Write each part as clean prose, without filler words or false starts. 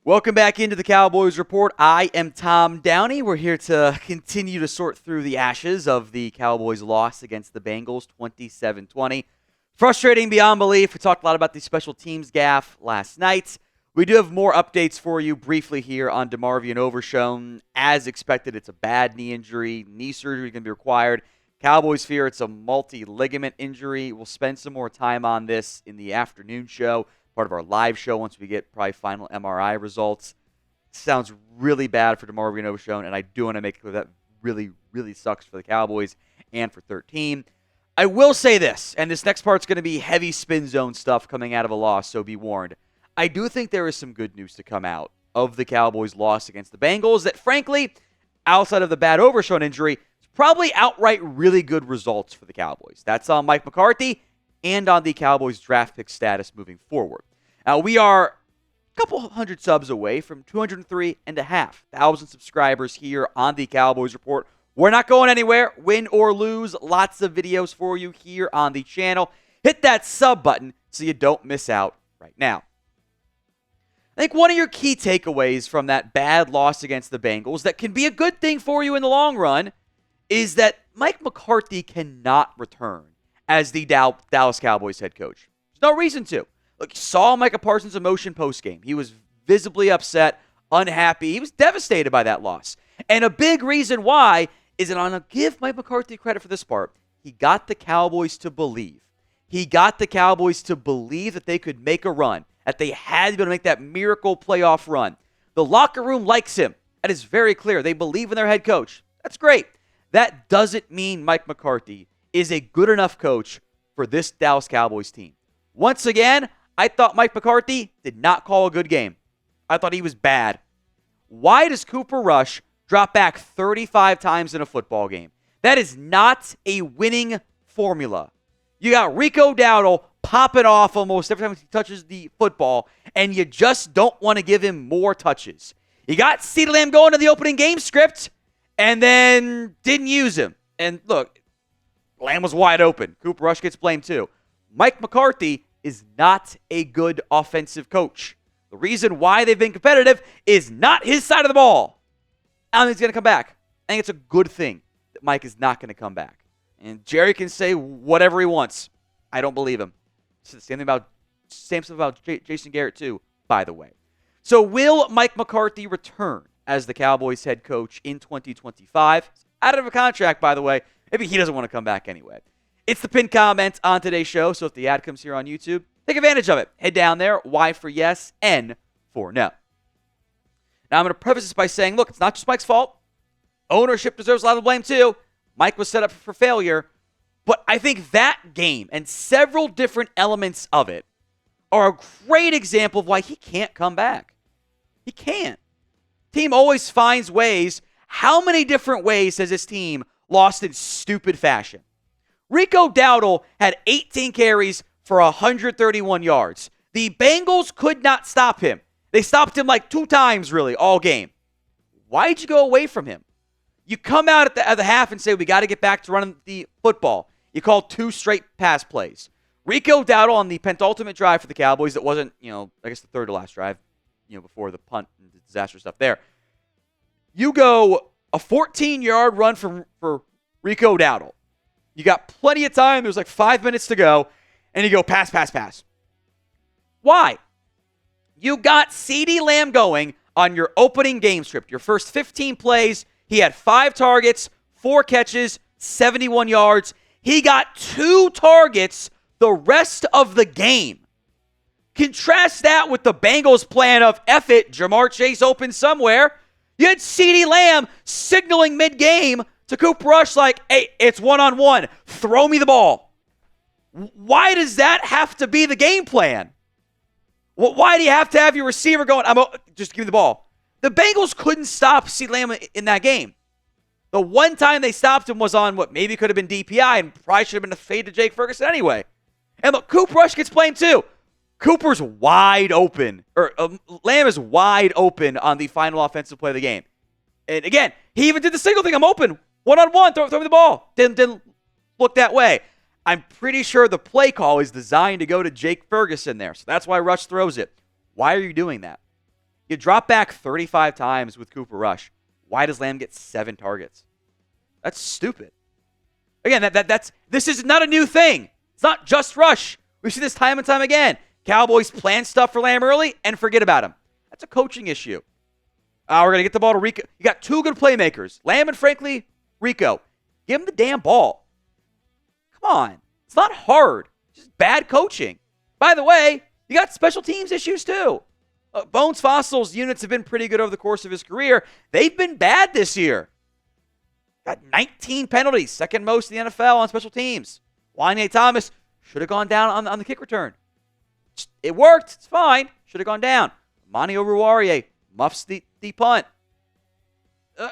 Welcome back into the Cowboys Report. I am Tom Downey. We're here to continue to sort through the ashes of the Cowboys' loss against the Bengals, 27-20. Frustrating beyond belief. We talked a lot about the special teams gaffe last night. We do have more updates for you briefly here on DeMarvion Overshown. As expected, it's a bad knee injury. Knee surgery is going to be required. Cowboys fear it's a multi-ligament injury. We'll spend some more time on this in the afternoon show, part of our live show once we get probably final MRI results. Sounds really bad for DeMarvion Overshown, and I do want to make clear that really, really sucks for the Cowboys and for 13. I will say this, and this next part's going to be heavy spin zone stuff coming out of a loss, so be warned. I do think there is some good news to come out of the Cowboys' loss against the Bengals that, frankly, outside of the bad Overshown injury, is probably outright really good results for the Cowboys. That's on Mike McCarthy and on the Cowboys' draft pick status moving forward. Now, we are a couple hundred subs away from 203,500 subscribers here on the Cowboys Report. We're not going anywhere, win or lose. Lots of videos for you here on the channel. Hit that sub button so you don't miss out right now. I think one of your key takeaways from that bad loss against the Bengals that can be a good thing for you in the long run is that Mike McCarthy cannot return as the Dallas Cowboys head coach. There's no reason to. Look, you saw Micah Parsons' emotion postgame. He was visibly upset, unhappy. He was devastated by that loss. And a big reason why is that I'm going to give Mike McCarthy credit for this part. He got the Cowboys to believe. He got the Cowboys to believe that they could make a run, that they had to be able to make that miracle playoff run. The locker room likes him. That is very clear. They believe in their head coach. That's great. That doesn't mean Mike McCarthy is a good enough coach for this Dallas Cowboys team. Once again, I thought Mike McCarthy did not call a good game. I thought he was bad. Why does Cooper Rush drop back 35 times in a football game? That is not a winning formula. You got Rico Dowdle popping off almost every time he touches the football, and you just don't want to give him more touches. You got CeeDee Lamb going to the opening game script, and then didn't use him. And look, Lamb was wide open. Cooper Rush gets blamed too. Mike McCarthy is not a good offensive coach. The reason why they've been competitive is not his side of the ball. I don't think he's going to come back. I think it's a good thing that Mike is not going to come back. And Jerry can say whatever he wants. I don't believe him. Same stuff about Jason Garrett too, by the way. So will Mike McCarthy return as the Cowboys head coach in 2025? Out of a contract, by the way. Maybe he doesn't want to come back anyway. It's the pinned comment on today's show, so if the ad comes here on YouTube, take advantage of it. Head down there, Y for yes, N for no. Now, I'm going to preface this by saying, look, it's not just Mike's fault. Ownership deserves a lot of blame too. Mike was set up for failure. But I think that game and several different elements of it are a great example of why he can't come back. He can't. Team always finds ways. How many different ways has this team lost in stupid fashion? Rico Dowdle had 18 carries for 131 yards. The Bengals could not stop him. They stopped him like 2 times, really, all game. Why'd you go away from him? You come out at the half and say, we got to get back to running the football. You call 2 straight pass plays. Rico Dowdle on the penultimate drive for the Cowboys that wasn't, I guess the third to last drive, before the punt and the disaster stuff there. You go a 14-yard run for Rico Dowdle. You got plenty of time. There's like 5 minutes to go. And you go pass, pass, pass. Why? You got CeeDee Lamb going on your opening game script. Your first 15 plays, he had 5 targets, 4 catches, 71 yards. He got 2 targets the rest of the game. Contrast that with the Bengals' plan of, F it, Jamar Chase open somewhere. You had CeeDee Lamb signaling mid-game to Cooper Rush like, hey, it's one-on-one. Throw me the ball. Why does that have to be the game plan? Why do you have to have your receiver going, just give me the ball? The Bengals couldn't stop CeeDee Lamb in that game. The one time they stopped him was on what maybe could have been DPI and probably should have been a fade to Jake Ferguson anyway. And look, Cooper Rush gets blamed too. Cooper's wide open, or Lamb is wide open on the final offensive play of the game. And again, he even did the single thing. I'm open. One-on-one, throw me the ball. Didn't look that way. I'm pretty sure the play call is designed to go to Jake Ferguson there. So that's why Rush throws it. Why are you doing that? You drop back 35 times with Cooper Rush. Why does Lamb get 7 targets? That's stupid. Again, this is not a new thing. It's not just Rush. We've seen this time and time again. Cowboys plan stuff for Lamb early and forget about him. That's a coaching issue. We're going to get the ball to Rico. You got 2 good playmakers, Lamb and, frankly, Rico. Give him the damn ball. Come on. It's not hard. It's just bad coaching. By the way, you got special teams issues too. Bones Fossil's units have been pretty good over the course of his career. They've been bad this year. Got 19 penalties, second most in the NFL on special teams. Wanye Thomas should have gone down on the kick return. It worked. It's fine. Should have gone down. Monty Oruwariye muffs the punt.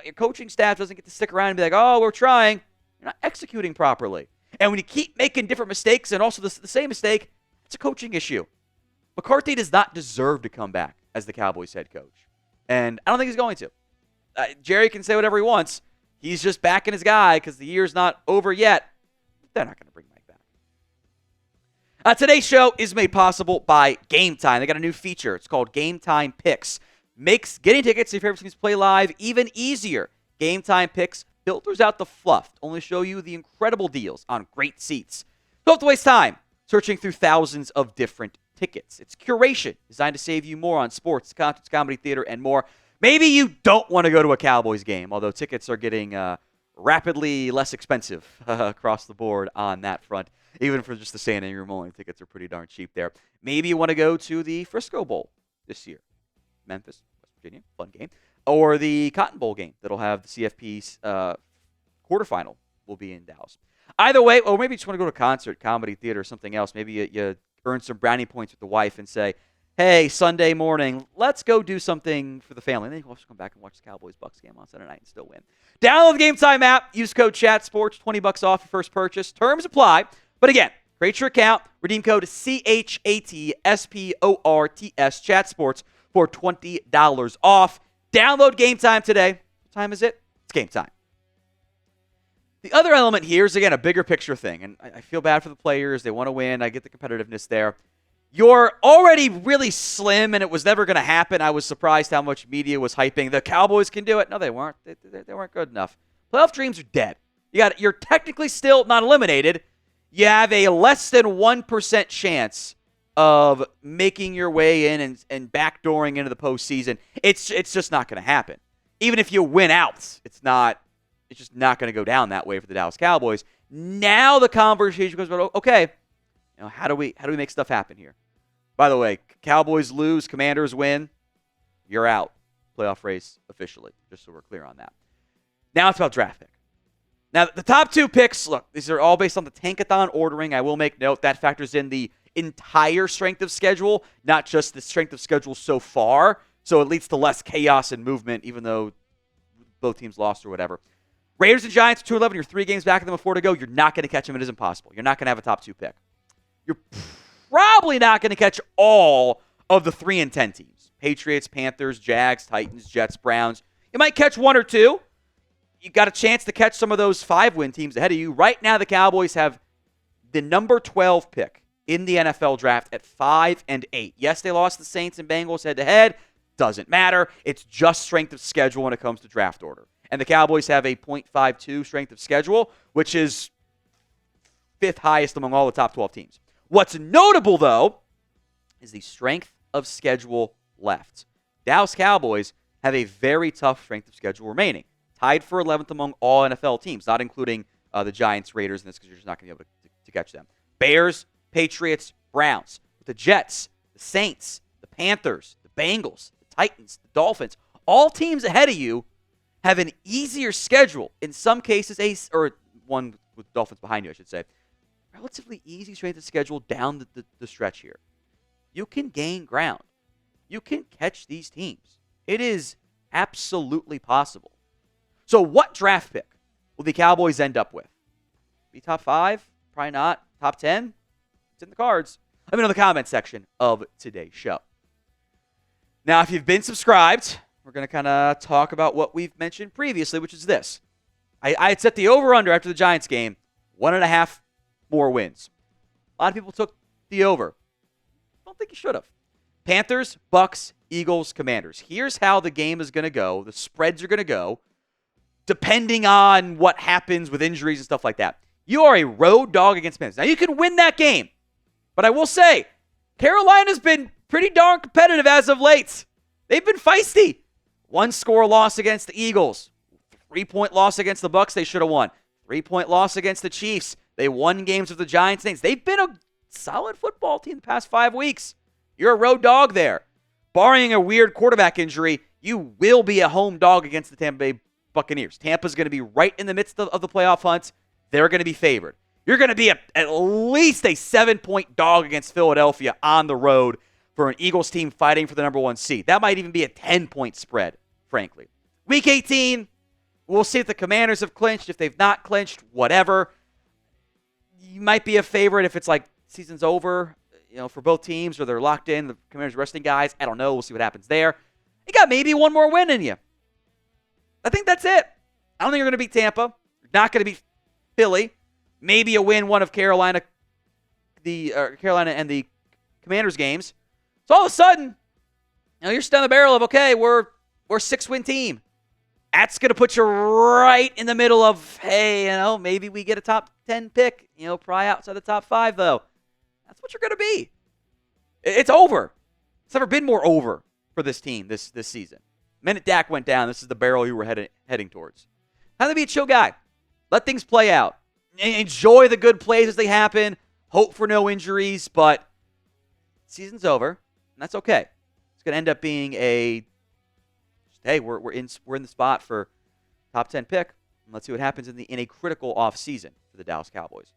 Your coaching staff doesn't get to stick around and be like, oh, we're trying. You're not executing properly. And when you keep making different mistakes and also the same mistake, it's a coaching issue. McCarthy does not deserve to come back as the Cowboys head coach. And I don't think he's going to. Jerry can say whatever he wants. He's just backing his guy because the year's not over yet. They're not going to bring Mike back. Today's show is made possible by Game Time. They got a new feature. It's called Game Time Picks. Makes getting tickets to your favorite teams play live even easier. Game Time Picks filters out the fluff to only show you the incredible deals on great seats. Don't have to waste time searching through thousands of different tickets. It's curation designed to save you more on sports, concerts, comedy, theater, and more. Maybe you don't want to go to a Cowboys game, although tickets are getting rapidly less expensive across the board on that front. Even for just the standing room only, tickets are pretty darn cheap there. Maybe you want to go to the Frisco Bowl this year. Memphis, West Virginia, fun game. Or the Cotton Bowl game that'll have the CFP's quarterfinal will be in Dallas. Either way, or maybe you just want to go to a concert, comedy, theater, or something else. Maybe you earn some brownie points with the wife and say, hey, Sunday morning, let's go do something for the family. And then you can also come back and watch the Cowboys-Bucks game on Sunday night and still win. Download the Game Time app. Use code ChatSports, $20 off your first purchase. Terms apply. But again, create your account. Redeem code CHATSPORTS, ChatSports, for $20 off. Download Game Time today. What time is it? It's game time. The other element here is, again, a bigger picture thing. And I feel bad for the players. They want to win. I get the competitiveness there. You're already really slim, and it was never going to happen. I was surprised how much media was hyping. The Cowboys can do it. No, they weren't. They weren't good enough. Playoff dreams are dead. You're technically still not eliminated. You have a less than 1% chance of making your way in and backdooring into the postseason. It's just not going to happen. Even if you win out, it's just not going to go down that way for the Dallas Cowboys. Now the conversation goes about, okay, how do we make stuff happen here? By the way, Cowboys lose, Commanders win, you're out. Playoff race officially, just so we're clear on that. Now it's about draft pick. Now, the top 2 picks, look, these are all based on the Tankathon ordering. I will make note that factors in the entire strength of schedule, not just the strength of schedule so far. So it leads to less chaos and movement, even though both teams lost or whatever. Raiders and Giants are 2-11. You're 3 games back of them with 4 to go. You're not going to catch them. It is impossible. You're not going to have a top 2 pick. You're probably not going to catch all of the 3-10 teams. Patriots, Panthers, Jags, Titans, Jets, Browns. You might catch 1 or 2. You got a chance to catch some of those 5-win teams ahead of you. Right now, the Cowboys have the number 12 pick in the NFL draft at 5-8. Yes, they lost the Saints and Bengals head-to-head. Doesn't matter. It's just strength of schedule when it comes to draft order. And the Cowboys have a .52 strength of schedule, which is 5th highest among all the top 12 teams. What's notable, though, is the strength of schedule left. Dallas Cowboys have a very tough strength of schedule remaining. Tied for 11th among all NFL teams, not including the Giants, Raiders, and this because you're just not going to be able to catch them. Bears, Patriots, Browns. With the Jets, the Saints, the Panthers, the Bengals, the Titans, the Dolphins, all teams ahead of you have an easier schedule. In some cases, or one with Dolphins behind you, I should say. Relatively easy strength of schedule down the stretch here. You can gain ground. You can catch these teams. It is absolutely possible. So what draft pick will the Cowboys end up with? Be top 5? Probably not. Top 10? It's in the cards. Let me know in the comments section of today's show. Now, if you've been subscribed, we're going to kind of talk about what we've mentioned previously, which is this. I had set the over-under after the Giants game, 1.5 more wins. A lot of people took the over. I don't think you should have. Panthers, Bucks, Eagles, Commanders. Here's how the game is going to go. The spreads are going to go depending on what happens with injuries and stuff like that. You are a road dog against Commanders. Now, you can win that game, but I will say, Carolina's been pretty darn competitive as of late. They've been feisty. 1-score loss against the Eagles. 3-point loss against the Bucs they should have won. 3-point loss against the Chiefs. They won games with the Giants. Saints. They've been a solid football team the past 5 weeks. You're a road dog there. Barring a weird quarterback injury, you will be a home dog against the Tampa Bay Buccaneers. Tampa's going to be right in the midst of the playoff hunt. They're going to be favored. You're going to be at least a 7-point dog against Philadelphia on the road for an Eagles team fighting for the number 1 seed. That might even be a 10-point spread, frankly. Week 18, we'll see if the Commanders have clinched. If they've not clinched, whatever. You might be a favorite if it's like season's over, for both teams, or they're locked in, the Commanders resting guys. I don't know. We'll see what happens there. You got maybe one more win in you. I think that's it. I don't think you're going to beat Tampa. You're not going to beat Philly. Maybe a win one of Carolina and the Commanders games. So all of a sudden, you're still in the barrel of, okay, we're a 6-win team. That's going to put you right in the middle of, hey, maybe we get a top 10 pick, probably outside the top 5, though. That's what you're going to be. It's over. It's never been more over for this team this season. The minute Dak went down, this is the barrel you were heading towards. Have to be a chill guy. Let things play out. Enjoy the good plays as they happen. Hope for no injuries, but season's over, and that's okay. It's going to end up being we're in the spot for top 10 pick. And let's see what happens in a critical offseason for the Dallas Cowboys.